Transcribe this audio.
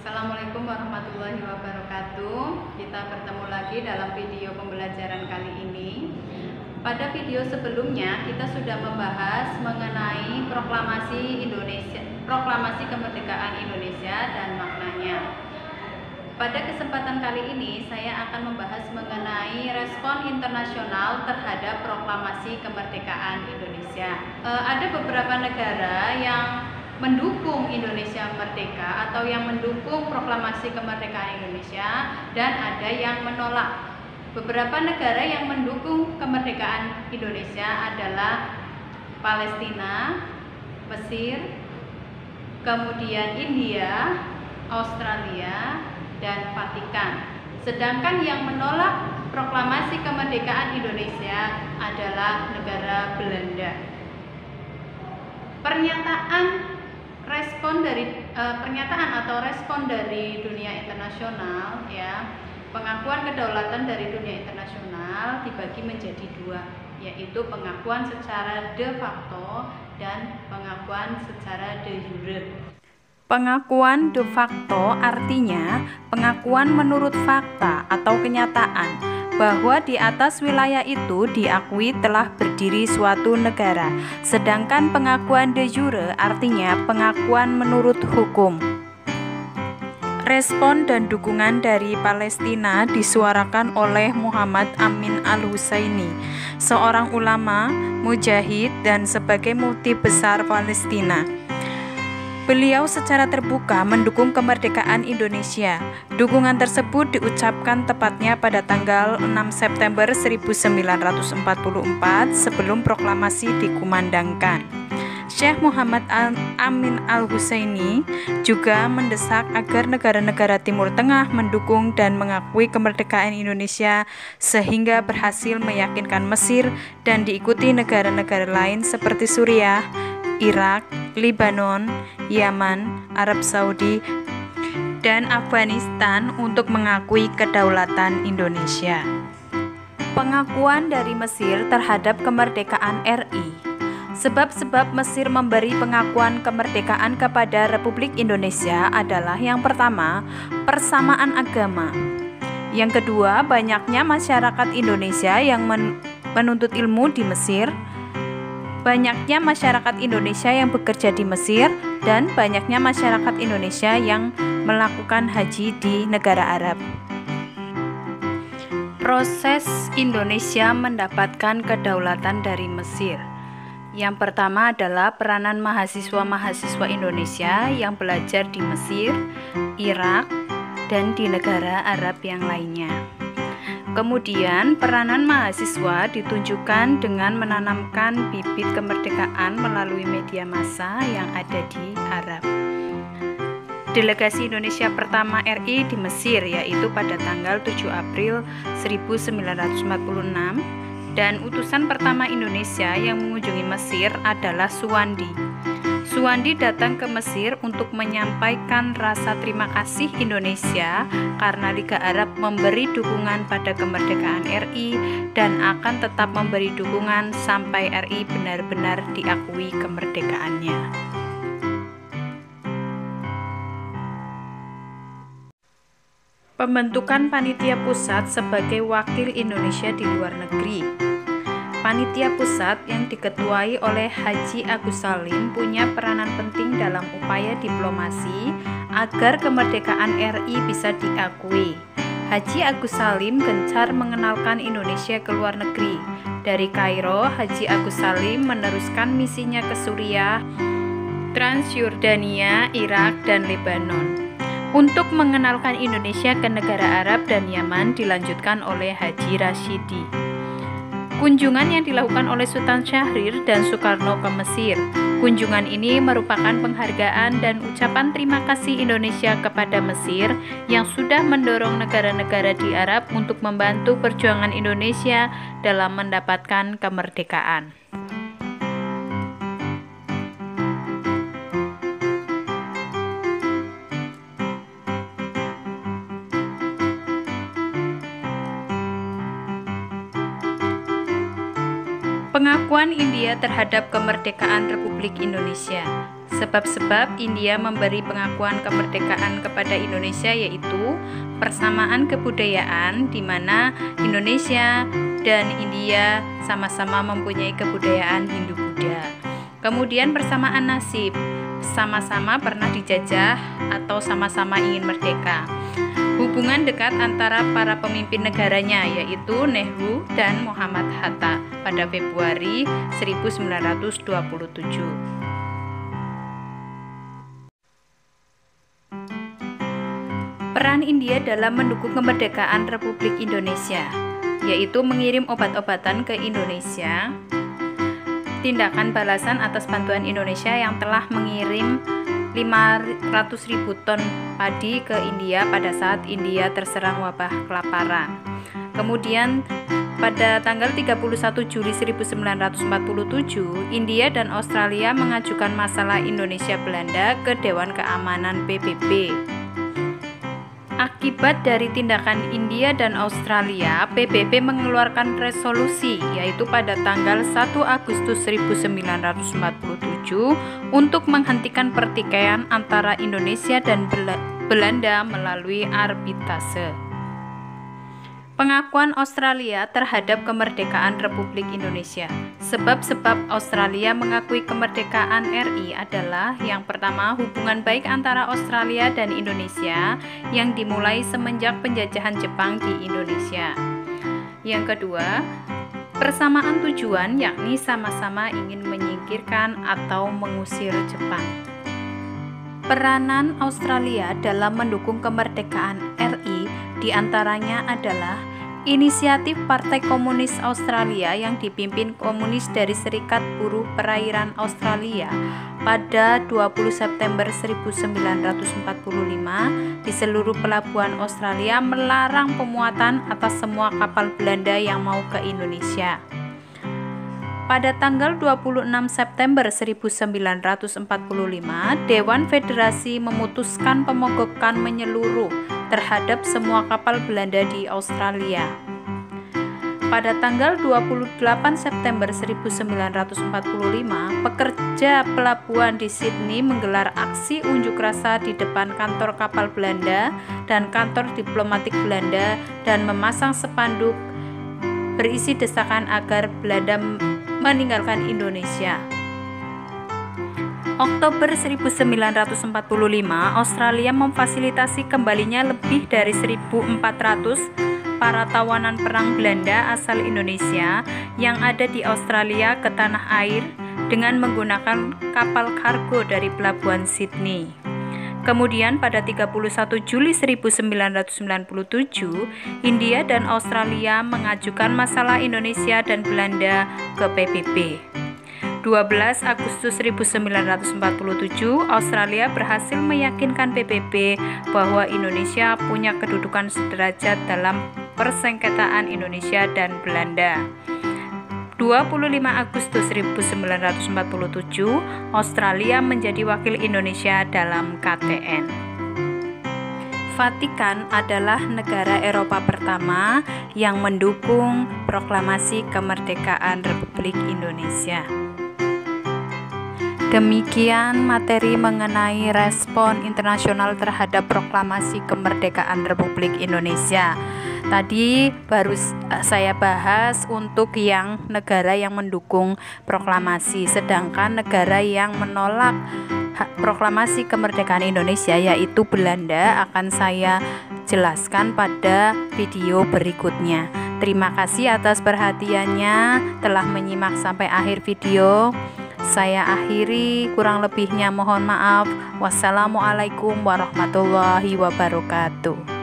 Assalamualaikum warahmatullahi wabarakatuh. Kita bertemu lagi dalam video pembelajaran kali ini. Pada video sebelumnya kita sudah membahas mengenai proklamasi kemerdekaan Indonesia dan maknanya. Pada kesempatan kali ini saya akan membahas mengenai respon internasional terhadap proklamasi kemerdekaan Indonesia. Ada beberapa negara yang mendukung Indonesia merdeka atau yang mendukung proklamasi kemerdekaan Indonesia, dan ada yang menolak. Beberapa negara yang mendukung kemerdekaan Indonesia adalah Palestina, Mesir, kemudian India, Australia, dan Vatikan. Sedangkan yang menolak proklamasi kemerdekaan Indonesia adalah negara Belanda. Respon dari dunia internasional, pengakuan kedaulatan dari dunia internasional dibagi menjadi dua, yaitu pengakuan secara de facto dan pengakuan secara de jure. Pengakuan de facto artinya pengakuan menurut fakta atau kenyataan bahwa di atas wilayah itu diakui telah berdiri suatu negara. Sedangkan pengakuan de jure artinya pengakuan menurut hukum. Respon dan dukungan dari Palestina disuarakan oleh Muhammad Amin al-Husseini, seorang ulama, mujahid, dan sebagai mufti besar Palestina. Beliau secara terbuka mendukung kemerdekaan Indonesia. Dukungan tersebut diucapkan tepatnya pada tanggal 6 September 1944 sebelum proklamasi dikumandangkan. Syekh Muhammad Amin al-Husseini juga mendesak agar negara-negara Timur Tengah mendukung dan mengakui kemerdekaan Indonesia sehingga berhasil meyakinkan Mesir dan diikuti negara-negara lain seperti Suriah, Irak, Lebanon, Yaman, Arab Saudi, dan Afghanistan untuk mengakui kedaulatan Indonesia. Pengakuan dari Mesir terhadap kemerdekaan RI. Sebab-sebab Mesir memberi pengakuan kemerdekaan kepada Republik Indonesia adalah: yang pertama, persamaan agama. Yang kedua, banyaknya masyarakat Indonesia yang menuntut ilmu di Mesir. Banyaknya masyarakat Indonesia yang bekerja di Mesir, dan banyaknya masyarakat Indonesia yang melakukan haji di negara Arab. Proses Indonesia mendapatkan kedaulatan dari Mesir. Yang pertama adalah peranan mahasiswa-mahasiswa Indonesia yang belajar di Mesir, Irak, dan di negara Arab yang lainnya. Kemudian, peranan mahasiswa ditunjukkan dengan menanamkan bibit kemerdekaan melalui media massa yang ada di Arab. Delegasi Indonesia pertama RI di Mesir yaitu pada tanggal 7 April 1946, dan utusan pertama Indonesia yang mengunjungi Mesir adalah Suwandi. Suwandi datang ke Mesir untuk menyampaikan rasa terima kasih Indonesia karena Liga Arab memberi dukungan pada kemerdekaan RI dan akan tetap memberi dukungan sampai RI benar-benar diakui kemerdekaannya. Pembentukan Panitia Pusat sebagai wakil Indonesia di luar negeri. Panitia Pusat yang diketuai oleh Haji Agus Salim punya peranan penting dalam upaya diplomasi agar kemerdekaan RI bisa diakui. Haji Agus Salim gencar mengenalkan Indonesia ke luar negeri. Dari Kairo, Haji Agus Salim meneruskan misinya ke Suriah, Transjordania, Irak, dan Lebanon. Untuk mengenalkan Indonesia ke negara Arab dan Yaman dilanjutkan oleh Haji Rashidi. Kunjungan yang dilakukan oleh Sultan Syahrir dan Soekarno ke Mesir. Kunjungan ini merupakan penghargaan dan ucapan terima kasih Indonesia kepada Mesir yang sudah mendorong negara-negara di Arab untuk membantu perjuangan Indonesia dalam mendapatkan kemerdekaan. Pengakuan India terhadap kemerdekaan Republik Indonesia. Sebab-sebab India memberi pengakuan kemerdekaan kepada Indonesia yaitu persamaan kebudayaan, di mana Indonesia dan India sama-sama mempunyai kebudayaan Hindu-Buddha. Kemudian persamaan nasib, sama-sama pernah dijajah atau sama-sama ingin merdeka. Hubungan dekat antara para pemimpin negaranya yaitu Nehru dan Muhammad Hatta pada Februari 1927. Peran India dalam mendukung kemerdekaan Republik Indonesia, yaitu mengirim obat-obatan ke Indonesia, tindakan balasan atas bantuan Indonesia yang telah mengirim 500.000 ton padi ke India pada saat India terserang wabah kelaparan. Kemudian pada tanggal 31 Juli 1947, India dan Australia mengajukan masalah Indonesia Belanda ke Dewan Keamanan PBB. Akibat dari tindakan India dan Australia, PBB mengeluarkan resolusi yaitu pada tanggal 1 Agustus 1947 untuk menghentikan pertikaian antara Indonesia dan Belanda melalui arbitrase. Pengakuan Australia terhadap kemerdekaan Republik Indonesia. Sebab-sebab Australia mengakui kemerdekaan RI adalah yang pertama, hubungan baik antara Australia dan Indonesia yang dimulai semenjak penjajahan Jepang di Indonesia. Yang kedua, persamaan tujuan yakni sama-sama ingin menyingkirkan atau mengusir Jepang. Peranan Australia dalam mendukung kemerdekaan RI diantaranya adalah inisiatif Partai Komunis Australia yang dipimpin komunis dari Serikat Buruh Perairan Australia pada 20 September 1945 di seluruh pelabuhan Australia melarang pemuatan atas semua kapal Belanda yang mau ke Indonesia. Pada tanggal 26 September 1945, Dewan Federasi memutuskan pemogokan menyeluruh terhadap semua kapal Belanda di Australia. Pada tanggal 28 September 1945, pekerja pelabuhan di Sydney menggelar aksi unjuk rasa di depan kantor kapal Belanda dan kantor diplomatik Belanda dan memasang spanduk berisi desakan agar Belanda meninggalkan Indonesia. Oktober 1945, Australia memfasilitasi kembalinya lebih dari 1.400 para tawanan perang Belanda asal Indonesia yang ada di Australia ke tanah air dengan menggunakan kapal kargo dari pelabuhan Sydney. Kemudian pada 31 Juli 1997, India dan Australia mengajukan masalah Indonesia dan Belanda ke PBB. 12 Agustus 1947, Australia berhasil meyakinkan PBB bahwa Indonesia punya kedudukan sederajat dalam persengketaan Indonesia dan Belanda. 25 Agustus 1947, Australia menjadi wakil Indonesia dalam KTN. Vatikan adalah negara Eropa pertama yang mendukung proklamasi kemerdekaan Republik Indonesia. Demikian materi mengenai respon internasional terhadap proklamasi kemerdekaan Republik Indonesia. Tadi baru saya bahas untuk yang negara yang mendukung proklamasi, sedangkan negara yang menolak proklamasi kemerdekaan Indonesia yaitu Belanda akan saya jelaskan pada video berikutnya. Terima kasih atas perhatiannya telah menyimak sampai akhir video. Saya akhiri, kurang lebihnya mohon maaf. Wassalamualaikum warahmatullahi wabarakatuh.